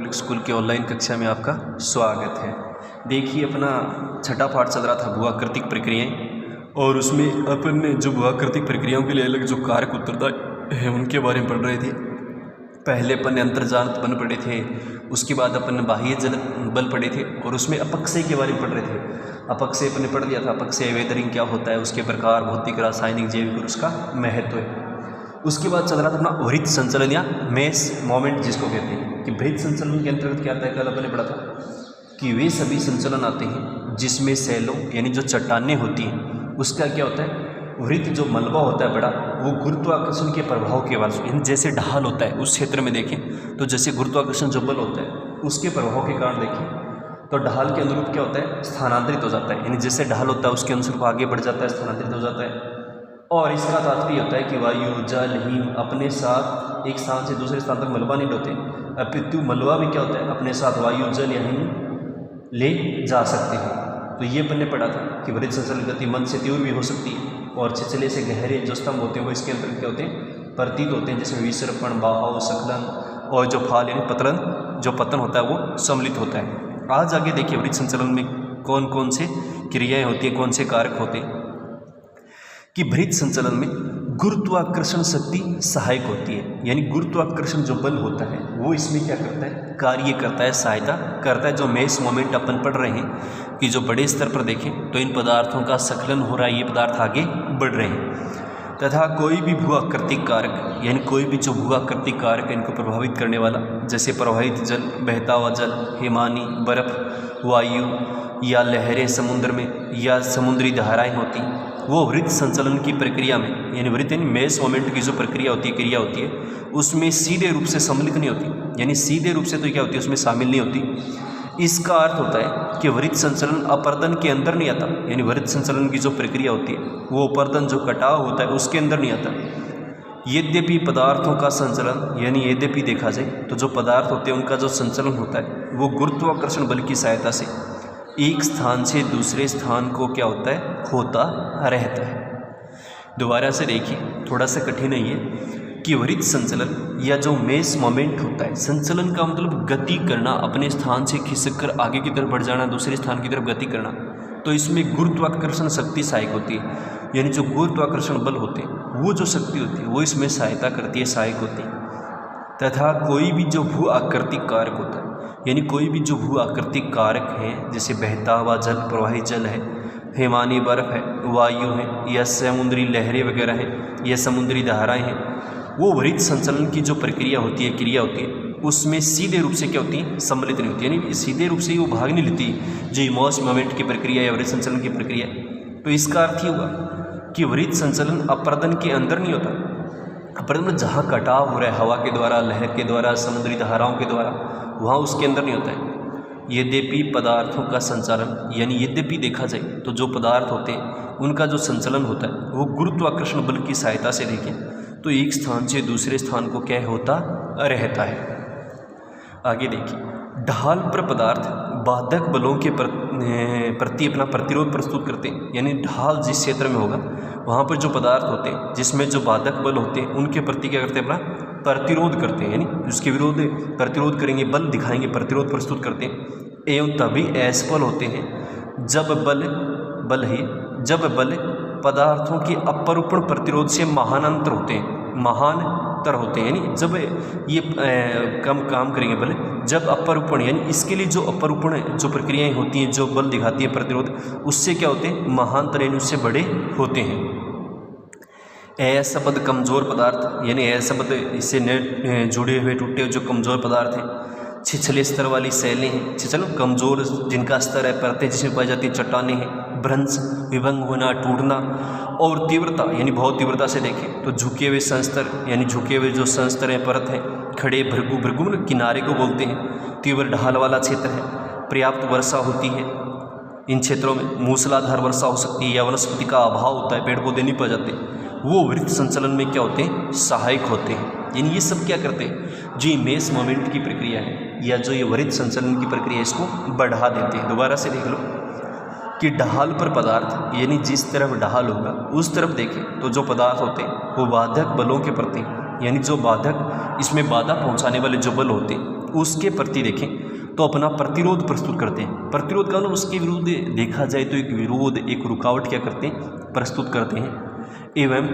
Public school के online कक्षा में आपका स्वागत है। देखिए अपना छठा पाठ चल रहा था भूआकृतिक प्रक्रियाएं, और उसमें अपन ने जो भूआकृतिक प्रक्रियाओं के लिए अलग जो कारक उत्तरदायी है उनके बारे में पढ़ रहे थे। पहले अपन ने अंतर्जात बल पढ़े थे, उसके बाद अपन ने बाह्य जल बल पढ़े थे, और उसमें अपक्षय के बारे में पढ़ रहे थे। अपक्षय अपन ने पढ़ लिया था, अपक्षय वेदरिंग क्या होता है, उसके प्रकार, भौतिक, रासायनिक, जैविक और उसका महत्व है। उसके बाद चल रहा था अपना वृत्त संचलन या मेस मोमेंट जिसको कहते हैं, कि वृत्त संचलन के अंतर्गत क्या आता है। कल अपन ने पढ़ा था कि वे सभी संचलन आते हैं जिसमें सैलों यानी जो चट्टानें होती हैं उसका क्या होता है, वृत्त जो मलबा होता है बड़ा, वो गुरुत्वाकर्षण के प्रभाव के बाद यानी जैसे ढाल होता है उस क्षेत्र में देखें तो जैसे गुरुत्वाकर्षण जो बल होता है उसके प्रभाव के कारण देखें तो ढाल के अनुरूप क्या होता है, स्थानांतरित हो जाता है। यानी जैसे ढाल होता है उसके अनुरूप आगे बढ़ जाता है, स्थानांतरित हो जाता है। और इसका तात्पर्य होता है कि वायु, जल, हिम अपने साथ एक स्थान से दूसरे स्थान तक मलबा नहीं ढोते, अपितु मलबा भी क्या होता है अपने साथ वायु, जल या हिम ले जा सकते हैं। तो ये अपन ने पढ़ा था कि वृत्त संचलन गति मंद से तीव्र भी हो सकती है, और छिछले से गहरे जो स्तंभ होते हैं वो इसके अंतर्गत क्या होते हैं, प्रतीत होते हैं, जिसमें विसर्पण, बहाव, सकलन और जो फाल यानी पतन जो पतन होता है वो सम्मिलित होता है। आज आगे देखिए वृत्त संचलन में कौन कौन से क्रियाएँ होती हैं, कौन से कारक होते हैं। कि वृत्त संचलन में गुरुत्वाकर्षण शक्ति सहायक होती है, यानी गुरुत्वाकर्षण जो बल होता है वो इसमें क्या करता है, कार्य करता है, सहायता करता है। जो मेस मोमेंट अपन पढ़ रहे हैं कि जो बड़े स्तर पर देखें तो इन पदार्थों का स्खलन हो रहा है, ये पदार्थ आगे बढ़ रहे हैं। तथा कोई भी भूआकृतिक कारक यानी कोई भी जो भूआकृतिक कारक इनको प्रभावित करने वाला, जैसे प्रवाहित जल, बहता हुआ जल, हिमानी, बर्फ, वायु या लहरें समुद्र में या समुद्री धाराएँ होती, वो वृत्त संचलन की प्रक्रिया में यानी वृत्त यानी मेस मोमेंट की जो प्रक्रिया होती है, क्रिया होती है, उसमें सीधे रूप से सम्मिलित नहीं होती, यानी सीधे रूप से तो क्या होती है उसमें शामिल नहीं होती। इसका अर्थ होता है कि वृत्त संचलन अपर्दन के अंदर नहीं आता, यानी वृत्त संचलन की जो प्रक्रिया होती है वो अपर्दन जो कटाव होता है उसके अंदर नहीं आता। यद्यपि पदार्थों का संचलन यानी यद्यपि देखा जाए तो जो पदार्थ होते हैं उनका जो संचलन होता है वो गुरुत्वाकर्षण बल की सहायता से एक स्थान से दूसरे स्थान को क्या होता है, होता रहता है। दोबारा से देखिए, थोड़ा सा कठिन है ये कि वृत्त संचलन या जो मेस मोमेंट होता है, संचलन का मतलब गति करना, अपने स्थान से खिसक कर आगे की तरफ बढ़ जाना, दूसरे स्थान की तरफ गति करना। तो इसमें गुरुत्वाकर्षण शक्ति सहायक होती है, यानी जो गुरुत्वाकर्षण बल होते हैं वो जो शक्ति होती है वो इसमें सहायता करती है, सहायक होती है। तथा कोई भी जो भू आकृतिक कारक होता है, यानी कोई भी जो भू आकृतिक कारक हैं, जैसे बहता हुआ जल, प्रवाहित जल है, हिमानी बर्फ है, वायु है या समुद्री लहरें वगैरह हैं या समुद्री धाराएं हैं, वो वृत्त संचलन की जो प्रक्रिया होती है, क्रिया होती है, उसमें सीधे रूप से क्या होती है, सम्मिलित नहीं होती, यानी सीधे रूप से वो भाग नहीं लेती जो मेस मोमेंट की प्रक्रिया या वृत्त संचलन की प्रक्रिया। तो इसका अर्थ ये हुआ कि वृत्त संचलन अपर्दन के अंदर नहीं होता, अपर्दन में जहाँ कटाव हो रहा है हवा के द्वारा, लहर के द्वारा, समुद्री धाराओं के द्वारा, वहाँ उसके अंदर नहीं होता है। यद्यपि पदार्थों का संचालन यानी यद्यपि देखा जाए तो जो पदार्थ होते हैं उनका जो संचलन होता है वो गुरुत्वाकर्षण बल की सहायता से देखें तो एक स्थान से दूसरे स्थान को क्या होता रहता है। आगे देखिए, ढाल पर पदार्थ बाधक बलों के प्रति अपना प्रतिरोध प्रस्तुत करते हैं, यानी ढाल जिस क्षेत्र में होगा वहाँ पर जो पदार्थ होते हैं जिसमें जो बाधक बल होते हैं उनके प्रति क्या करते हैं, अपना प्रतिरोध करते हैं, यानी उसके विरोध प्रतिरोध करेंगे, बल दिखाएंगे, प्रतिरोध प्रस्तुत करते हैं। एवं तभी असफल होते हैं जब बल पदार्थों के अपरूपण प्रतिरोध से महानांतर होते हैं, यानी जब ये कम काम करेंगे बल, जब अपरूपण यानी इसके लिए जो अपरूपण जो प्रक्रियाएं होती हैं, जो बल दिखाती है प्रतिरोध, उससे क्या होते हैं, महांतर यानी उससे बड़े होते हैं। असंबद्ध कमज़ोर पदार्थ यानी असंबद्ध इससे जुड़े हुए टूटे हुए जो कमज़ोर पदार्थ हैं, छिछले स्तर वाली शैलें हैं, छिछल कमज़ोर जिनका स्तर है, परतें जिसमें पाई जाती चट्टानें हैं, भ्रंश, विभंग होना, टूटना, और तीव्रता यानी बहुत तीव्रता से देखें तो झुके हुए संस्तर यानी झुके हुए जो संस्तर हैं, परत हैं, खड़े भृगु किनारे को बोलते हैं, तीव्र ढाल वाला क्षेत्र है, पर्याप्त वर्षा होती है, इन क्षेत्रों में मूसलाधार वर्षा हो सकती है या वनस्पति का अभाव होता है, पेड़ पौधे नहीं पाए जाते, वो वृत्त संचलन में क्या होते हैं, सहायक होते हैं। यानी ये सब क्या करते हैं, जो मेस मोमेंट की प्रक्रिया है या जो ये वृत्त संचलन की प्रक्रिया इसको बढ़ा देते हैं। दोबारा से देख लो कि ढाल पर पदार्थ यानी जिस तरफ ढाल होगा उस तरफ देखें तो जो पदार्थ होते हैं वो बाधक बलों के प्रति यानी जो बाधक इसमें बाधा पहुंचाने वाले जो बल होते हैं उसके प्रति देखें तो अपना प्रतिरोध प्रस्तुत करते हैं। प्रतिरोध का मतलब उसके विरुद्ध देखा जाए तो एक विरोध, एक रुकावट क्या करते हैं, प्रस्तुत करते हैं। एवं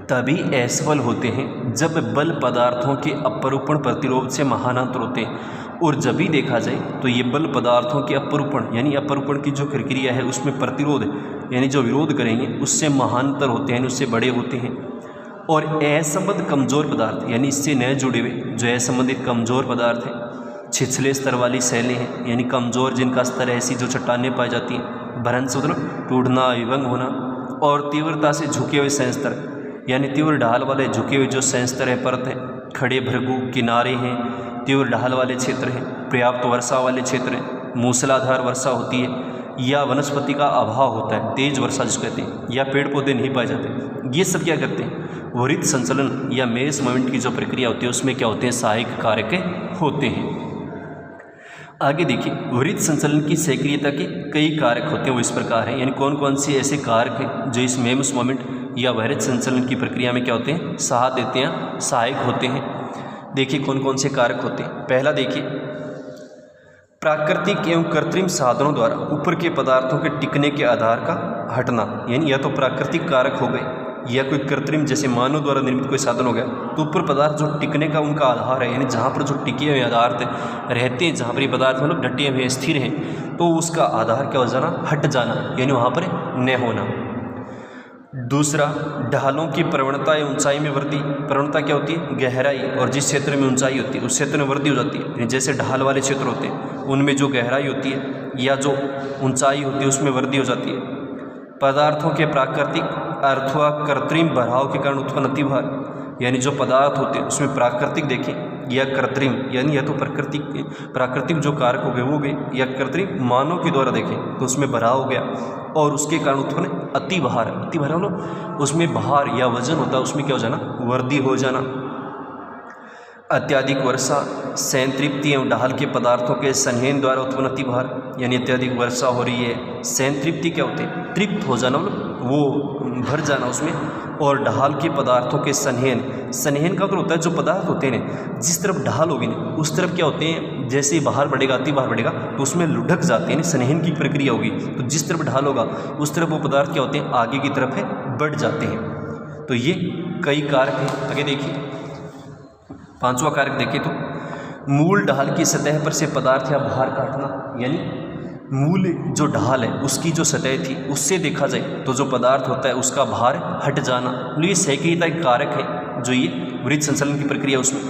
तभी असफल होते हैं जब बल पदार्थों के अपरूपण प्रतिरोध से महानांतर होते हैं। और जब भी देखा जाए तो ये बल पदार्थों के अपरूपण यानी अपरूपण की जो प्रक्रिया है उसमें प्रतिरोध यानी जो विरोध करेंगे उससे महानतर होते हैं, उससे बड़े होते हैं। और असंबद्ध कमज़ोर पदार्थ यानी इससे न जुड़े हुए जो असंबंधित कमज़ोर पदार्थ हैं, छिछले स्तर वाली शैलें हैं यानी कमज़ोर जिनका स्तर ऐसी जो चट्टानें पाई जाती हैं, भ्रंश मतलब टूटना, विभंग होना, और तीव्रता से झुके हुए संस्तर यानी तीव्र ढाल वाले झुके हुए जो संस्तर है, परत है, खड़े भृगु किनारे हैं, तीव्र ढाल वाले क्षेत्र हैं, पर्याप्त वर्षा वाले क्षेत्र हैं, मूसलाधार वर्षा होती है या वनस्पति का अभाव होता है, तेज वर्षा जिसको कहते हैं, या पेड़ पौधे नहीं पाए जाते, ये सब क्या करते हैं, वृत्त संचलन या मेस मोमेंट की जो प्रक्रिया होती है उसमें क्या होते हैं, सहायक कारक होते हैं। आगे देखिए, वृत्त संचलन की सक्रियता के कई कारक होते हैं, वो इस प्रकार हैं, यानी कौन कौन से ऐसे कारक हैं जो इस मेस मोमेंट या वृत्त संचलन की प्रक्रिया में क्या होते हैं, साथ देते हैं, सहायक होते हैं। देखिए कौन कौन से कारक होते हैं। पहला देखिए, प्राकृतिक एवं कृत्रिम साधनों द्वारा ऊपर के पदार्थों के टिकने के आधार का हटना, यानी या तो प्राकृतिक कारक हो गए या कोई कृत्रिम जैसे मानव द्वारा निर्मित कोई साधन हो गया, तो ऊपर पदार्थ जो टिकने का उनका आधार है, यानी जहाँ पर जो टिके हुए पदार्थ रहते हैं, जहाँ पर ये पदार्थ मतलब डटे हुए स्थिर हैं, तो उसका आधार क्या हो जाना, हट जाना, यानी वहाँ पर न होना। दूसरा, ढालों की प्रवणता या ऊंचाई में वृद्धि। प्रवणता क्या होती है, गहराई, और जिस क्षेत्र में ऊंचाई होती है उस क्षेत्र में वृद्धि हो जाती है। जैसे ढाल वाले क्षेत्र होते हैं उनमें जो गहराई होती है या जो ऊंचाई होती है उसमें वृद्धि हो जाती है। पदार्थों के प्राकृतिक अथवा कृत्रिम बढ़ाव के कारण उत्पन्न अतिभार, यानी जो पदार्थ होते हैं उसमें प्राकृतिक देखें या कृत्रिम, यानी या तो प्राकृतिक जो कारक हो गए वो गए, या कृत्रिम मानव के द्वारा देखें तो उसमें बढ़ाव हो गया और उसके कारण उत्पन्न अतिभार। अतिभार मतलब उसमें भार या वजन होता है, उसमें क्या हो जाना, वृद्धि हो जाना। अत्यधिक वर्षा, संतृप्ति एवं ढाल के पदार्थों के संहयन द्वारा उत्पन्न अतिभार, यानी अत्यधिक वर्षा हो रही है, संतृप्ति क्या होते हैं, तृप्त हो जाना मतलब वो भर जाना उसमें, और ढाल के पदार्थों के संहयन। संहयन का मतलब होता है जो पदार्थ होते हैं ना, जिस तरफ ढाल होगी ना उस तरफ क्या होते हैं, जैसे ही बाहर बढ़ेगा, अति बाहर बढ़ेगा तो उसमें लुढ़क जाते हैं, संहयन की प्रक्रिया होगी, तो जिस तरफ ढाल होगा उस तरफ वो पदार्थ क्या होते हैं, आगे की तरफ है बढ़ जाते हैं। तो ये कई कारक हैं। आगे देखिए, पांचवा कारक देखें तो मूल ढाल की सतह पर से पदार्थ या भार काटना, यानी मूल जो ढाल है उसकी जो सतह थी उससे देखा जाए तो जो पदार्थ होता है उसका भार हट जाना, तो ये सक्रियता एक कारक है जो ये वृत्त संचलन की प्रक्रिया उसमें।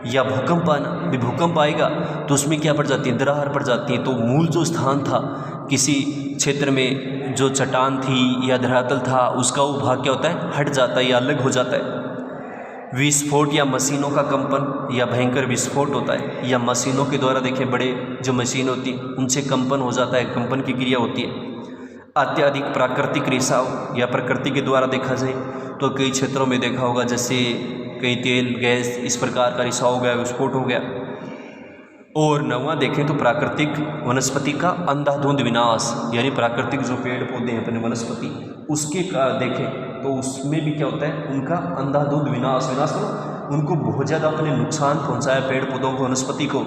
या भूकंप आना, भी भूकंप आएगा तो उसमें क्या पड़ जाती है, दरार पड़ जाती है, तो मूल जो स्थान था किसी क्षेत्र में, जो चट्टान थी या धरातल था, उसका वो भाग क्या होता है, हट जाता है या अलग हो जाता है। विस्फोट या मशीनों का कंपन या भयंकर विस्फोट होता है, या मशीनों के द्वारा देखें बड़े जो मशीन होती है उनसे कंपन हो जाता है, कंपन की क्रिया होती है। अत्यधिक प्राकृतिक रिसाव या प्रकृति के द्वारा देखा जाए तो कई क्षेत्रों में देखा होगा, जैसे कई तेल गैस इस प्रकार का रिसाव हो गया, विस्फोट हो गया। और नौवां देखें तो प्राकृतिक वनस्पति का अंधाधुंध विनाश, यानी प्राकृतिक जो पेड़ पौधे हैं अपने वनस्पति उसके का देखें तो उसमें भी क्या होता है, उनका अंधाधुंध विनाश। विनाश मतलब उनको बहुत ज़्यादा अपने नुकसान पहुंचाया पेड़ पौधों को, वनस्पति को,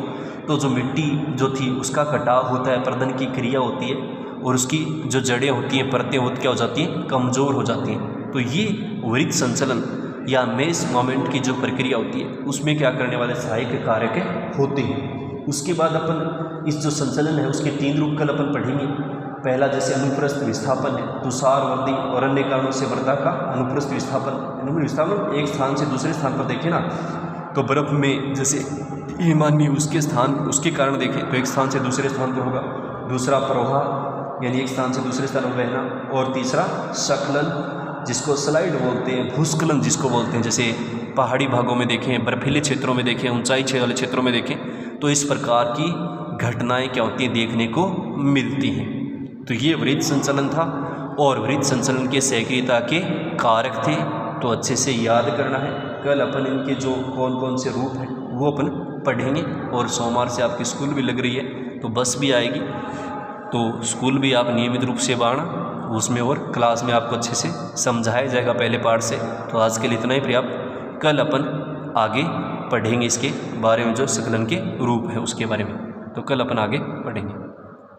तो जो मिट्टी जो थी उसका कटाव होता है, प्रदन की क्रिया होती है, और उसकी जो जड़ें होती हैं, परतें वो क्या हो जाती हैं, कमज़ोर हो जाती हैं। तो ये वृत्त संचलन या मेस मोमेंट की जो प्रक्रिया होती है उसमें क्या करने वाले सहायक कारक होते हैं। उसके बाद अपन इस जो संचलन है उसके 3 रूप कल अपन पढ़ेंगे। पहला जैसे अनुप्रस्थ विस्थापन है, तुषार वर्दी और अन्य कारणों से वर्षा का अनुप्रस्थ विस्थापन। विस्थापन एक स्थान से दूसरे स्थान पर देखें ना तो बर्फ़ में जैसे हिमानी उसके कारण देखें तो एक स्थान से दूसरे स्थान पर होगा। दूसरा प्रवाह, यानी एक स्थान से दूसरे स्थान पर बहना। और तीसरा स्खलन जिसको स्लाइड बोलते हैं, भूस्खलन जिसको बोलते हैं, जैसे पहाड़ी भागों में देखें, बर्फीले क्षेत्रों में देखें, ऊंचाई वाले क्षेत्रों में देखें तो इस प्रकार की घटनाएं क्या होती हैं, देखने को मिलती हैं। तो ये वृत्त संचलन था और वृत्त संचलन के सक्रियता के कारक थे, तो अच्छे से याद करना है। कल अपन इनके जो कौन कौन से रूप हैं वो अपन पढ़ेंगे। और सोमवार से आपकी स्कूल भी लग रही है तो बस भी आएगी, तो स्कूल भी आप नियमित रूप से बाढ़ना उसमें, और क्लास में आपको अच्छे से समझाया जाएगा पहले पार्ट से। तो आज के लिए इतना ही पर्याप्त। कल अपन आगे पढ़ेंगे इसके बारे में, जो संकलन के रूप है उसके बारे में। तो कल अपन आगे पढ़ेंगे।